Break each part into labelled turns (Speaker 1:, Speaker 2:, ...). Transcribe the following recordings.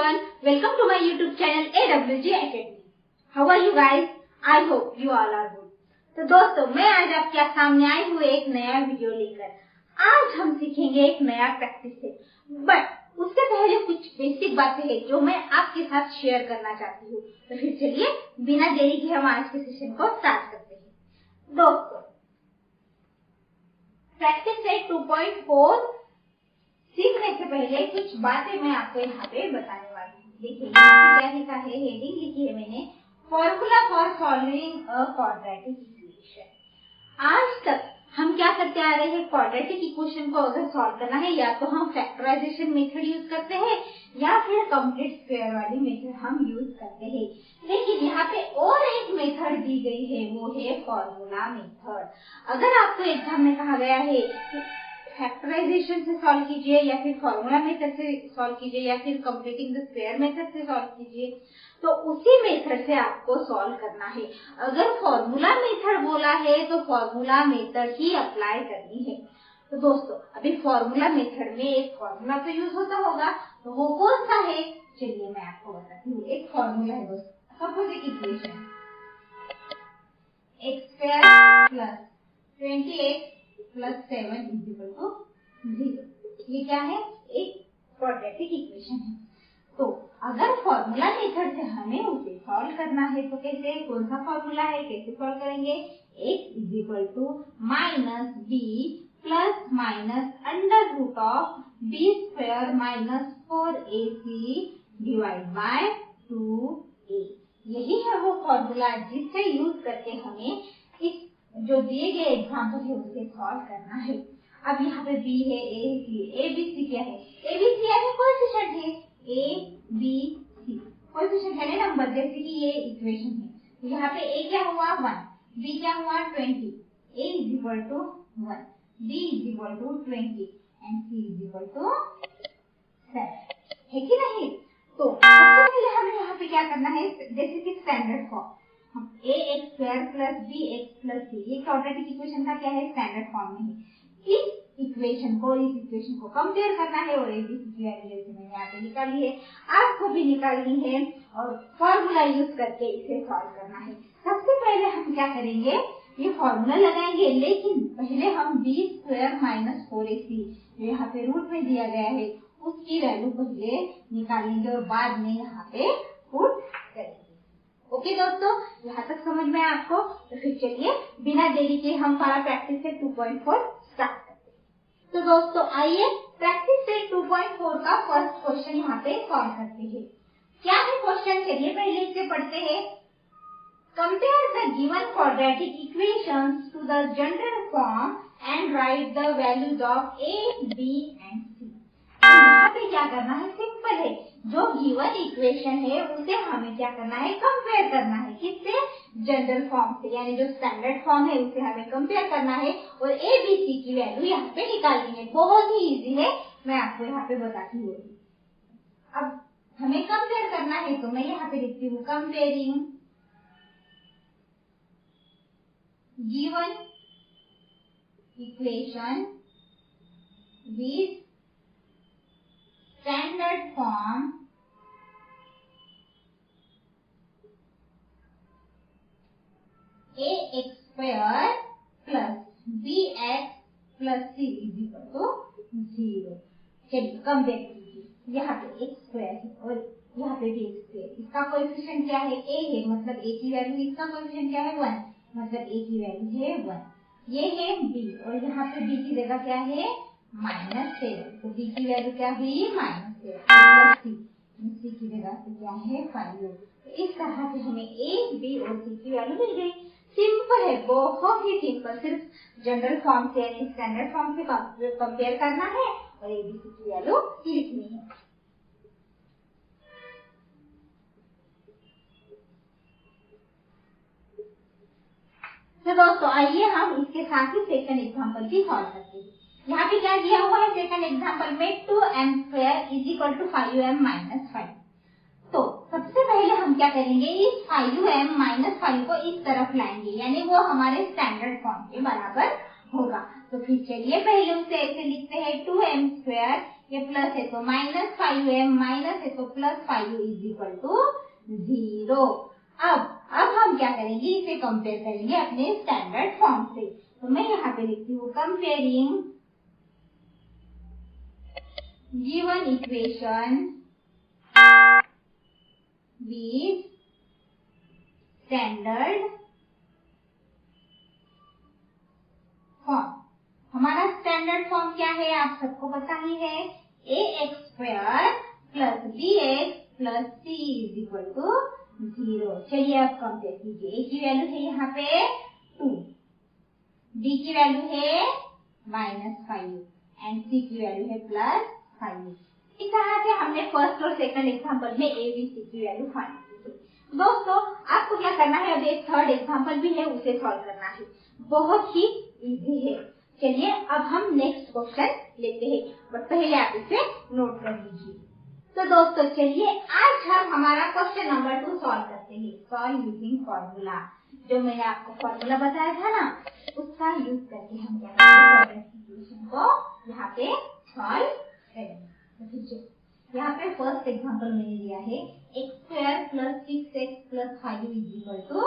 Speaker 1: everyone, welcome to my YouTube channel AWG Academy. How are you guys? I hope you all are good. तो दोस्तों, मैं आज आपके सामने आई हूँ एक नया वीडियो लेकर। आज हम सीखेंगे एक नया प्रैक्टिस है, बट उससे पहले कुछ बेसिक बातें हैं जो मैं आपके साथ शेयर करना चाहती हूँ। तो फिर चलिए बिना देरी के हम आज के सेशन को स्टार्ट करते हैं। दोस्तों, प्रैक्टिस है 2.4 सीखने से पहले कुछ बातें मैं आपको यहाँ पे बताने वाली हूँ। देखिए यहाँ पे क्या लिखा है, हेडिंग लिखी है मैंने, formula for solving a quadratic equation. आज तक हम क्या करते आ रहे हैं, क्वाड्रेटिक इक्वेशन को अगर सॉल्व करना है या तो हम फैक्टराइजेशन मेथड यूज करते हैं या फिर कंप्लीट स्क्वायर वाली मेथड हम यूज करते हैं। लेकिन यहाँ पे और एक मेथड दी गई है, वो है फॉर्मूला मेथड। अगर आपको एग्जाम में कहा गया है फैक्टराइजेशन से सॉल्व कीजिए या फिर फॉर्मूला मेथड से सॉल्व कीजिए या फिर कंप्लीटिंग द स्क्वायर मेथड से सॉल्व कीजिए, तो उसी मेथड से आपको सॉल्व करना है। अगर फॉर्मूला मेथड बोला है तो फॉर्मूला मेथड ही अप्लाई करनी है। तो दोस्तों, अभी फॉर्मूला मेथड में एक फॉर्मूला तो यूज होता होगा, तो वो कौन सा है चलिए मैं आपको बताती हूँ। एक फॉर्मूला है दोस्तों, सपोज एक equation x square plus 20x plus 7 equal to 0। ये क्या है, एक क्वाड्रेटिक इक्वेशन है। तो अगर फॉर्मूला मेथड से हमें उसे सॉल्व करना है तो कैसे, कौन सा फॉर्मूला है, कैसे सॉल्व करेंगे, x equal to minus B plus minus under root of B square minus 4ac divide by 2a। यही है वो फॉर्मूला जिससे यूज करके हमें इस जो दिए गए एग्जाम्पल है उसे सॉल्व करना है। अब यहाँ पे b है, a b c क्या है, a b c यानी कोएफिशिएंट है, a b c कोएफिशिएंट है नंबर, जैसे कि ये इक्वेशन है। तो यहाँ पे a क्या हुआ 1, b क्या हुआ 20, a is equal to 1, b is equal to 20 and c is equal to 7, है कि नहीं। तो सबसे पहले हमें यहाँ पे क्या करना है, जैसे कि स्टैंडर्ड फॉर्म हम ax square plus bx plus c, ये क्वाड्रेटिक इक्वेशन का क्या है, स्टैंडर्ड फॉर्म में है। इस इक्वेशन को कंपेयर करना है और एबीसी की वैल्यू जैसे मैंने यहाँ पे निकाली है, आपको भी निकालनी है और फॉर्मूला यूज करके इसे सॉल्व करना है। सबसे पहले हम क्या करेंगे, ये फॉर्मूला लगाएंगे, लेकिन पहले हम बी स्क्वायर माइनस 4ac जो यहाँ पे रूट में दिया गया है उसकी वैल्यू पहले निकालेंगे और बाद में यहाँ पे पुट करेंगे। ओके दोस्तों, यहाँ तक समझ में आपको। तो फिर चलिए बिना देरी के हम हमारा प्रैक्टिस से 2.4 स्टार्ट करते हैं। तो दोस्तों आइए प्रैक्टिस से 2.4 का फर्स्ट क्वेश्चन यहाँ पे सॉल्व करते हैं। क्या है क्वेश्चन, चलिए पहले इसे पढ़ते हैं। Compare the given quadratic equations to the general form and write the values of a, b and c। तो यहाँ पे क्या करना है, सिंपल है, जो गिवन इक्वेशन है उसे हमें क्या करना है, कंपेयर करना है, किससे, जनरल फॉर्म से, यानी जो स्टैंडर्ड फॉर्म है उसे हमें कंपेयर करना है और ए बी सी की वैल्यू यहाँ पे निकालनी है। बहुत ही इजी है, मैं आपको यहाँ पे बताती हूँ। अब हमें कंपेयर करना है तो मैं यहाँ पे लिखती हूँ comparing given equation with standard form ax square plus bx plus c is equal to 0। चलिए कंपेयर कीजिए, यहाँ पे x स्क्वायर है और यहाँ पे भी x स्क्वायर, इसका कोएफिशिएंट क्या है, a है, मतलब a की वैल्यू, इसका कोएफिशिएंट क्या है 1, मतलब a की वैल्यू है 1। ये है b और यहाँ पे b की जगह क्या है -7, तो b की वैल्यू क्या हुई -7 प्लस c की जगह से क्या है 5। तो इस तरह से हमें a, b और c की वैल्यू मिल गई। सिंपल है, बहुत ही सिंपल, सिर्फ जनरल फॉर्म से यानी स्टैंडर्ड फॉर्म से कंपेयर करना है और a, b, c की वैल्यू लिखनी है। तो दोस्तों आइए हम इसके साथ ही सेकंड एग्जांपल भी सॉल्व करते हैं। यहाँ पे क्या दिया हुआ है सेकंड एग्जांपल में, 2m square is equal to 5m minus 5। तो सबसे पहले हम क्या करेंगे, इस 5m माइनस 5 को इस तरफ लाएंगे, यानी वो हमारे स्टैंडर्ड फॉर्म के बराबर होगा। तो फिर चलिए पहले उसे ऐसे लिखते हैं 2m², ये प्लस है तो -5m, माइनस है तो +5 इज इक्वल टू 0। अब हम क्या करेंगे, इसे कंपेयर करेंगे अपने स्टैंडर्ड फॉर्म से। तो मैं यहाँ पे लिखती हूँ comparing given equation with standard form. हमारा स्टैंडर्ड फॉर्म क्या है आप सबको पता ही है, ax² plus bx plus c is equal to 0। चलिए अब कंपेयर कीजिए, a की वैल्यू है यहाँ पे 2, b की वैल्यू है -5 एंड c की वैल्यू है +5। इस तरह से हमने फर्स्ट और सेकंड एग्जांपल में a b c की वैल्यू फाइंड की। दोस्तों आपको क्या करना है, अब एक थर्ड एग्जांपल भी है उसे सॉल्व करना है, बहुत ही इजी है। चलिए अब हम नेक्स्ट क्वेश्चन लेते हैं, बट पहले आप इसे नोट कर लीजिए। तो दोस्तों चलिए आज हम हमारा क्वेश्चन नंबर 2 सॉल्व करते हैं, सॉल्व यूजिंग फॉर्मूला। जो मैंने आपको फॉर्मूला बताया था ना, उसका यूज करके हम क्या करेंगे, इक्वेशन को यहाँ पे सॉल्व करेंगे। यहाँ पे फर्स्ट एग्जांपल मैंने लिया है x² plus 6x plus 5 is equal to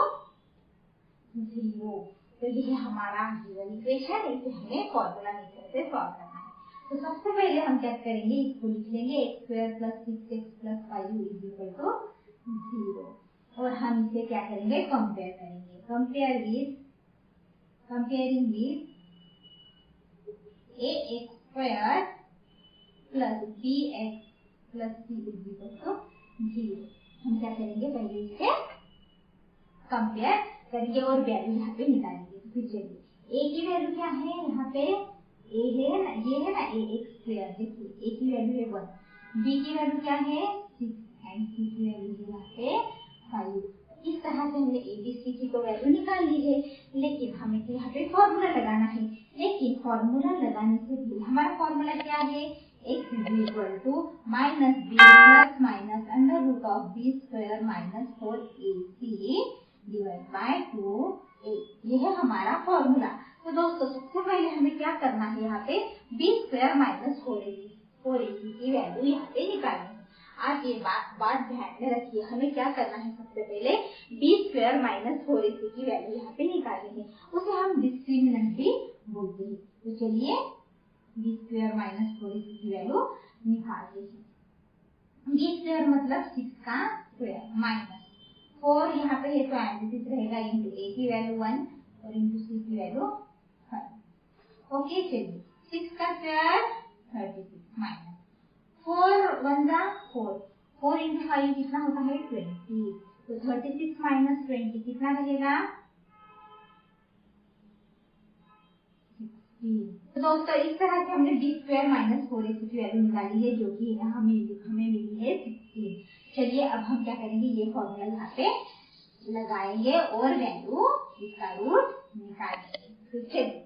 Speaker 1: 0। तो ये हमारा गिवन इक्वेशन है, इसे हमें फॉर्मूला मेथड से सॉल्व करना है। तो सबसे पहले हम क्या करेंगे, इसको लिख लेंगे x² plus 6x plus 5 is equal to 0 और हम इसे क्या करेंगे, कंपेयर करेंगे। Comparing with ax² plus bx plus c is equal to 0। हम क्या करेंगे, पहले इसे कंपेयर करेंगे और वैल्यू यहाँ पे निकालेंगे। तो फिर चलिए a की वैल्यू क्या है, यहाँ पे a है ना, ये है ना ax², देखिए a की वैल्यू है 1, b की वैल्यू क्या है 6 एंड c की वैल्यू है यहाँ पे 5। इस तरह से हमने a b c की तो वैल्यू निकाल ली है, लेकिन हमें तो यहाँ पे फॉर्मूला लगाना है। लेकिन फॉर्मूला लगाने से भी हमारा फॉर्मूला क्या है, x is equal to minus b plus minus under root of b² minus 4ac divide by 2a, ये है हमारा फॉर्मूला। तो दोस्तों सबसे पहले हमें क्या करना है, यहाँ पे b² माइनस 4ac की वैल्यू यहाँ पे निकालनी है। आप ये बात ध्यान में रखिए, हमें क्या करना है, सबसे पहले b² माइनस 4ac की वैल्यू यहाँ पे निकालनी है, उसे हम डिस्क्रिमिनेंट भी बोलते हैं। तो चलिए b² माइनस 4ac की वैल्यू निकालते हैं। b² मतलब 6 का स्क्वायर माइनस 4 यहाँ पे है तो एज इट रहेगा, इंटू a की वैल्यू 1 और इंटू c की वैल्यू 5। ओके चलिए 6 का स्क्वायर 36 माइनस 4 1 जा 4 इंटू 5 कितना होता है 20। तो 36 माइनस 20 कितना रहेगा 16। तो दोस्तों इस तरह से हमने b² माइनस 4ac की वैल्यू निकाली है, जो कि हमें मिली है 16। चलिए अब हम क्या करेंगे, ये फॉर्मूला यहाँ पे लगाएंगे और वैल्यू इसका रूट निकालेंगे। तो चलिए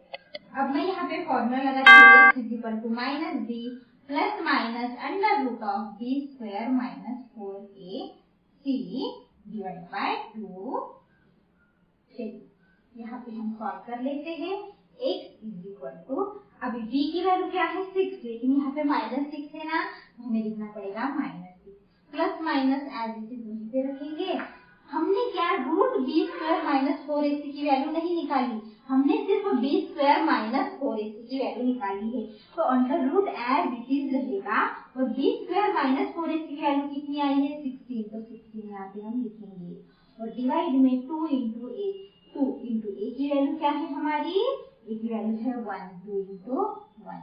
Speaker 1: अब मैं यहाँ पे फॉर्मूला लगाती हूँ, x is equal to minus b plus minus under root of b² minus 4ac divide by 2। चलिए यहाँ पे हम सॉल्व कर लेते हैं। x इज इक्वल टू, अभी b की वैल्यू क्या है 6, लेकिन यहाँ पे -6 है ना, हमें लिखना पड़ेगा -6 plus minus as it is वहीं पे रखेंगे। हमने क्या रूट b² माइनस 4ac की वैल्यू नहीं निकाली, हमने सिर्फ b² माइनस 4ac की वैल्यू निकाली है। तो under root as it is रहेगा और b² माइनस 4ac की वैल्यू कितनी आई है 16, तो 16 यहाँ पे हम लिखेंगे और डिवाइड में 2 इंटू a की वैल्यू क्या है हमारी, a की वैल्यू है 1, 2 इंटू 1।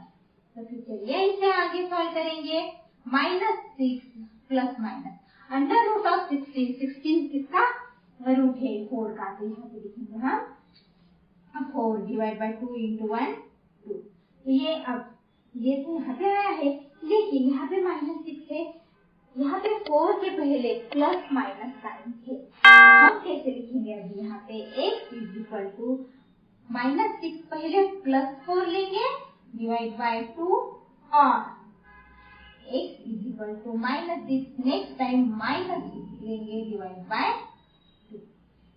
Speaker 1: तो फिर चलिए इसे आगे सॉल्व करेंगे। -6 plus minus under root of 16 किसका रूट है 4 का, तो यहाँ पे लिखेंगे हम 4 डिवाइड बाय 2 इंटू 1 2। तो ये अब ये तो यहाँ पे आया है, लेकिन यहाँ पे -6 है, यहाँ पे 4 के पहले प्लस माइनस साइन है, तो हम कैसे लिखेंगे, अभी यहाँ पे x इज इक्वल टू -6 पहले प्लस 4 लेंगे डिवाइड बाय 2 और x is equal to -6 next time -6 लेंगे डिवाइड बाय 2।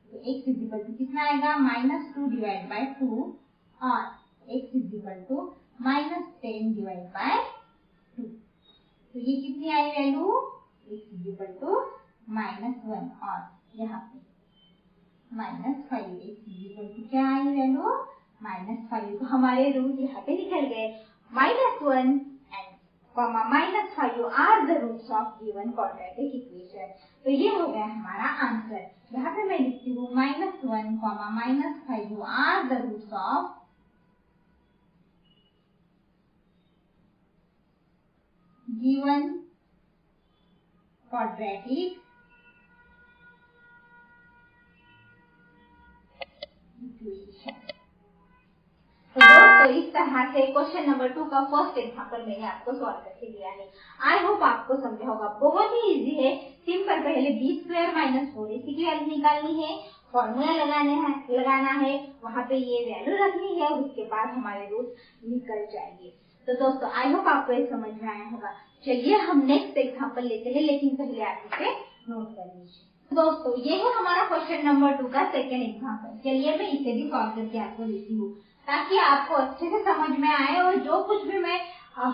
Speaker 1: तो x इज इक्वल टू कितना आएगा -2 डिवाइड बाय 2 और x is equal to -10 divide by 2। तो ये कितनी आई value, x is equal to -1 और यहाँ पे -5, x इज इक्वल टू क्या आई वैल्यू, -5। तो हमारे रूट यहाँ पे निकल गए। -1 -5 are the roots of given quadratic equation. तो ये हो गया हमारा आंसर। यहाँ पे मैं लिखती हूँ -1 -5 are the roots of given quadratic equation. तो दोस्तों इस तरह से क्वेश्चन नंबर 2 का फर्स्ट एग्जांपल मैंने आपको सॉल्व करके दिया है। आई होप आपको समझा होगा। बहुत ही इजी है, सिंपल। पहले b² - 4ac की वैल्यू निकालनी है, फॉर्मूला लगाना है, वहां पे ये वैल्यू रखनी है, उसके बाद हमारे रूट निकल जाएंगे। तो दोस्तों आई होप आपको ये समझ में आया होगा। चलिए हम नेक्स्ट एग्जाम्पल लेते हैं, लेकिन पहले आप इसे नोट कर लीजिए। दोस्तों ये है हमारा क्वेश्चन नंबर 2 का सेकेंड एग्जाम्पल। चलिए मैं इसे भी सॉल्व करके आपको देती हूँ, ताकि आपको अच्छे से समझ में आए और जो कुछ भी मैं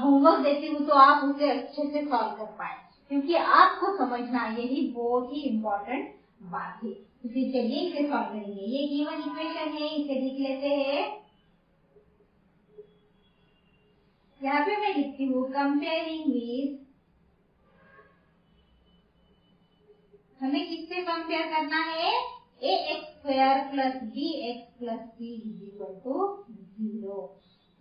Speaker 1: होमवर्क देती हूँ तो आप उसे अच्छे से सॉल्व कर पाए, क्योंकि आपको समझना यही बहुत ही इम्पोर्टेंट बात है। तो फिर चलिए इसे सॉल्व करेंगे। ये गिवन इक्वेशन है, इसे लिख लेते हैं। यहाँ पे मैं लिखती हूँ कंपेयरिंग विद, हमें किससे कंपेयर करना है, ax² + bx + c = 0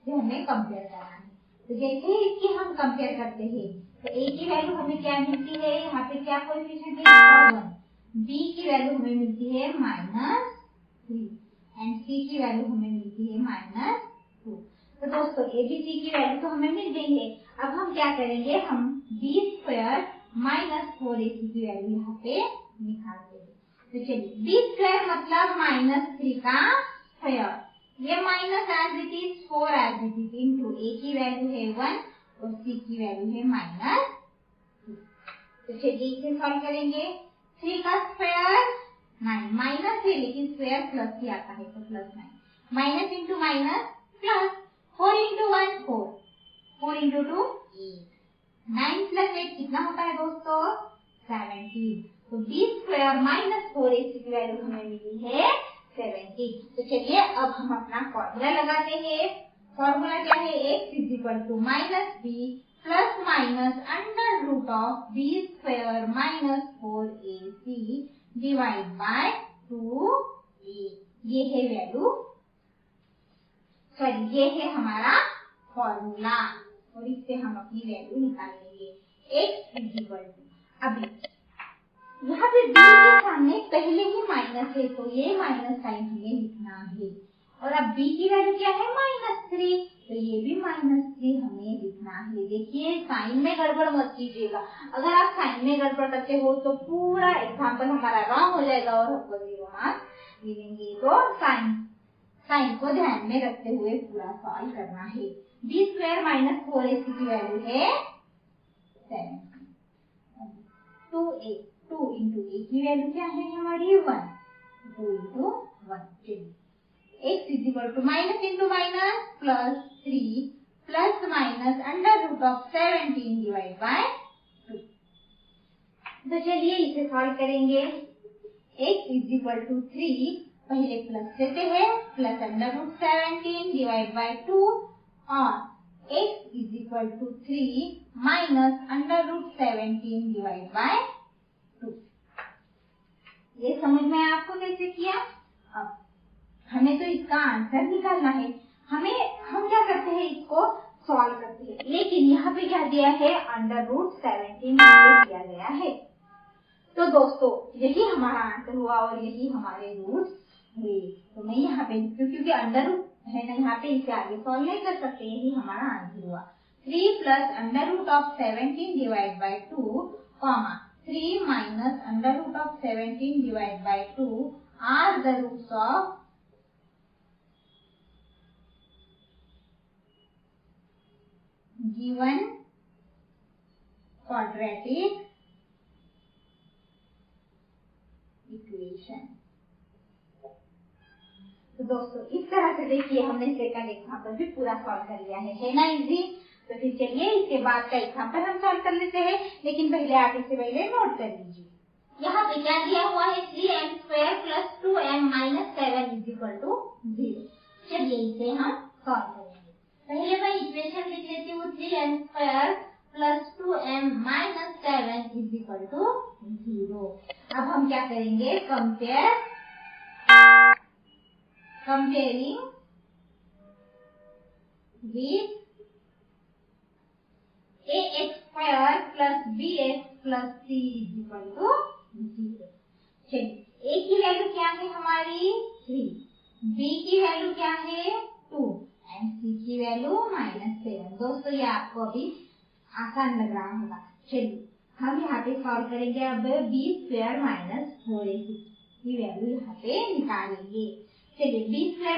Speaker 1: से हमें कंपेयर करना है। तो जैसे ही इसकी हम कंपेयर करते हैं तो a की वैल्यू हमें क्या मिलती है, यहाँ पे क्या कोएफिशिएंट है, 1। b की वैल्यू हमें मिलती है -3 एंड c की वैल्यू हमें मिलती है -2। तो दोस्तों a b c की वैल्यू तो हमें मिल गई है। अब हम क्या करेंगे, हम b² - 4ac की वैल्यू यहाँ पे निकालते हैं। तो चलिए b² मतलब -3 का स्क्वायर, ये minus as it is 4 as it is into a की वैल्यू है 1 और c की वैल्यू है -2। तो चलिए इसे सॉल्व करेंगे। 3 का स्क्वायर 9, माइनस है लेकिन स्क्वायर प्लस ही आता है तो +9, minus into minus plus, 4 into 1 4, 4 into 2 8, 9 + 8 कितना होता है दोस्तों, 17। तो b² - 4ac की वैल्यू हमें मिली है 17। तो चलिए अब हम अपना फॉर्मूला लगाते हैं। फॉर्मूला क्या है, x is equal to -b plus minus under root of b² - 4ac divide by 2a। ये है वैल्यू, सॉरी ये है हमारा फॉर्मूला और इससे हम अपनी वैल्यू निकाल लेंगे। x इज इक्वल टू, अभी यहाँ पे b के सामने पहले ही माइनस है तो ये माइनस साइन हमें लिखना है, और अब b की वैल्यू क्या है -3 तो ये भी -3 हमें लिखना है। देखिए साइन में गड़बड़ मत कीजिएगा, अगर आप साइन में गड़बड़ करते हो तो पूरा एग्जाम्पल हमारा रॉन्ग हो जाएगा और हमको 0 मार्क्स मिलेंगे। तो साइन को ध्यान में रखते हुए पूरा सॉल्व करना है। b² - 4ac की वैल्यू है 7, 2 इंटू a की वैल्यू क्या है हमारी 1, 2 इंटू 1। चलिए x is equal to minus into minus plus 3 plus minus under root of 17 divide by 2। तो चलिए इसे सॉल्व करेंगे। x इज इक्वल टू 3, पहले प्लस लेते हैं, plus under root 17 divide by 2 और x is equal to 3 minus under root 17 divide by 2। ये समझ में आपको कैसे किया। अब हमें तो इसका आंसर निकालना है, हम क्या करते हैं, इसको सॉल्व करते हैं, लेकिन यहाँ पे क्या दिया है, अंडर रूट 17 दिया गया है। तो दोस्तों यही हमारा आंसर हुआ और यही हमारे रूट्स हुए। तो मैं यहाँ पे क्योंकि अंडर रूट है ना, यहाँ पे इसे आगे सॉल्व नहीं कर सकते, यही हमारा आंसर हुआ। 3 plus under root of 17 divide by 2 comma 3 minus under root of 17 divide by 2 are the roots of given quadratic equation। तो दोस्तों इस तरह से देखिए हमने सेकंड एग्जाम्पल भी पूरा सॉल्व कर लिया है ना इजी। तो फिर चलिए इसके बाद का एग्जाम्पल हम सॉल्व कर लेते हैं, लेकिन पहले आप इसे पहले नोट कर लीजिए। यहाँ पे क्या दिया हुआ है 3m² + 2m - 7 = 0। चलिए इसे हम सॉल्व करेंगे। पहले मैं इक्वेशन लिख लेती हूँ 3m² + 2m - 7 = 0। अब हम क्या करेंगे, comparing with ax² + bx + c = 0। चलिए a की वैल्यू क्या है हमारी 3, b की वैल्यू क्या है 2 एंड c की वैल्यू -7। दोस्तों ये आपको अभी आसान लग रहा होगा। चलिए हम यहाँ पे सॉल्व करेंगे। अब b² - 4ac की वैल्यू यहाँ पे निकालेंगे। चलिए b²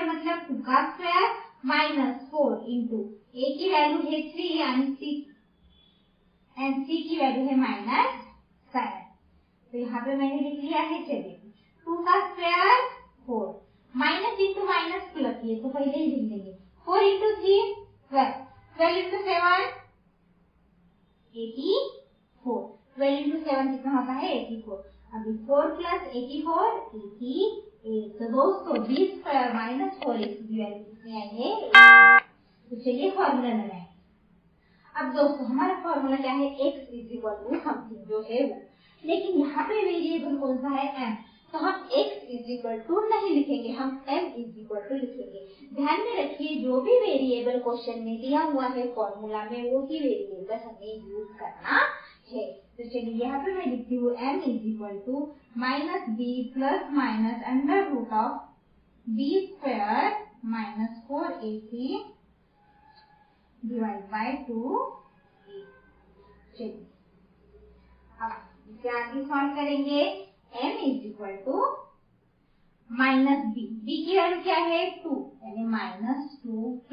Speaker 1: मतलब 2 का स्क्वायर -4 इंटू a की वैल्यू है 3 यानी 6 एंड c की वैल्यू है -7। तो यहाँ पे मैंने लिख लिया है। चलिए 2 का square 4 minus into minus plus, ये तो पहले ही लिख देंगे। 4 इंटू 3 12, 12 इंटू 7 84, 12 इंटू 7 कितना होता है 84। अभी 4 + 84 88। तो दोस्तों b² - 4ac की वैल्यू कितनी आई है। तो चलिए फॉर्मूला लगाएं। अब दोस्तों हमारा फॉर्मूला क्या है, x = समथिंग जो है वो, लेकिन यहाँ पे वेरिएबल कौन सा है m, तो हम x = नहीं लिखेंगे, हम m = लिखेंगे। ध्यान में रखिए जो भी वेरिएबल क्वेश्चन में दिया हुआ है फॉर्मूला में वो ही वेरिएबल हमें यूज करना है। तो चलिए यहाँ पे मैं लिखती हूँ m = -b + √b² - 4ac / 2। चलिए अब इसे आगे सॉल्व करेंगे। m = -b, b की वैल्यू क्या है 2 यानी -2 ±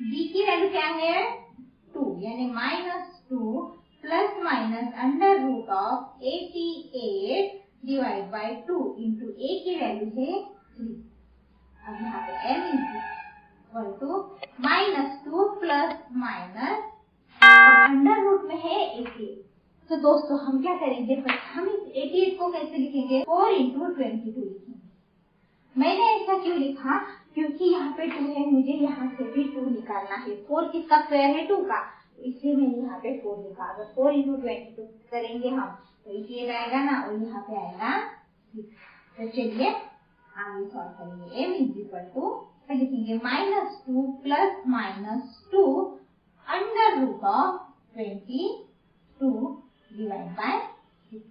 Speaker 1: b की वैल्यू क्या है 2 यानी -2 ± √88 / 2 इंटू a की वैल्यू है 3। अब यहाँ पे m = -2 ± अंडर रूट में है 88। तो दोस्तों हम क्या करेंगे, हम इस 88 को कैसे लिखेंगे 4 × 22 लिखेंगे। मैंने ऐसा क्यों लिखा, क्योंकि यहाँ पे 2 है, मुझे यहाँ से भी 2 निकालना है। 4 किसका स्क्वायर है 2 का, इसलिए मैंने यहाँ पे 4 लिखा। अगर 4 × 22 करेंगे हम तो ये आएगा ना, और यहाँ पे आएगा 6। तो चलिए आगे सॉल्व करेंगे। m = लिखेंगे -2 ± 2 √22 / 6।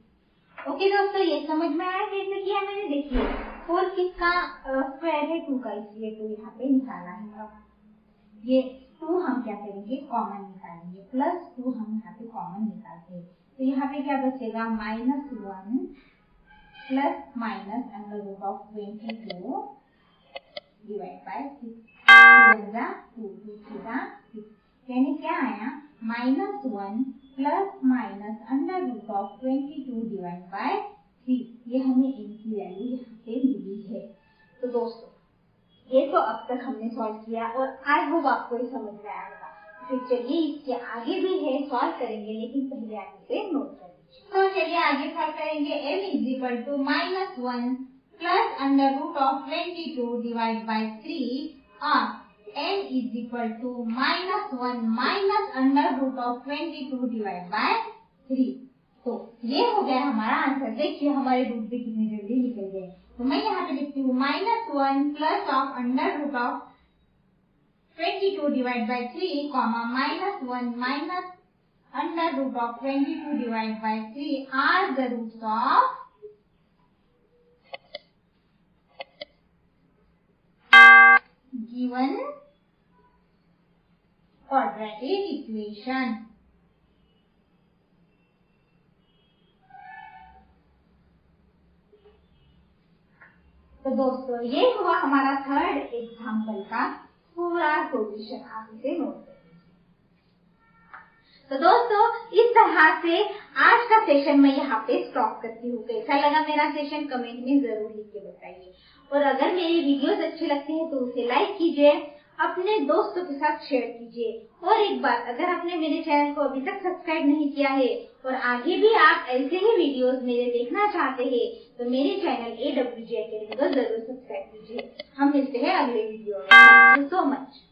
Speaker 1: ओके दोस्तों ये समझ में आया कैसे किया मैंने। देखिए 4 किसका स्क्वायर है 2 का, इसलिए 2 यहाँ पे निकाला है। ये 2 हम क्या करेंगे कॉमन निकालेंगे, +2 हम यहाँ पे कॉमन निकालते हैं। तो यहाँ पे क्या बचेगा -1 ± √22 / 6 यानी क्या आया -1 ± √22 / 3। ये हमें इनकी वैल्यू यहाँ पे मिली है। तो दोस्तों ये तो अब तक हमने सॉल्व किया और आई होप आपको ये समझ में आया होगा। फिर चलिए इसके आगे भी है सॉल्व करेंगे, लेकिन पहले आप इसे नोट कर लीजिए। तो चलिए आगे सॉल्व करेंगे। m = -1 + √22 / 3 और n = -1 - √22 / 3। तो ये हो गया हमारा आंसर। देखिए हमारे रूट भी कितनी जल्दी निकल गए। तो मैं यहाँ पे लिखती हूँ -1 + √22 / 3 -1 - √22 / 3 are the roots of given quadratic equation। तो दोस्तों ये हुआ हमारा थर्ड एग्जाम्पल का पूरा सॉल्यूशन। आप इसे नोट कर लीजिए। तो तो दोस्तों इस तरह से आज का सेशन मैं यहाँ पे स्टॉप करती हूँ। कैसा लगा मेरा सेशन कमेंट में जरूर लिख के बताइए। और अगर मेरी वीडियोस अच्छी लगती है तो उसे लाइक कीजिए, अपने दोस्तों के साथ शेयर कीजिए। और एक बात, अगर आपने मेरे चैनल को अभी तक सब्सक्राइब नहीं किया है और आगे भी आप ऐसे ही वीडियोस मेरे देखना चाहते हैं तो मेरे चैनल AWJ Academy को जरूर सब्सक्राइब कीजिए। हम मिलते हैं अगले वीडियो में। Thank you so much.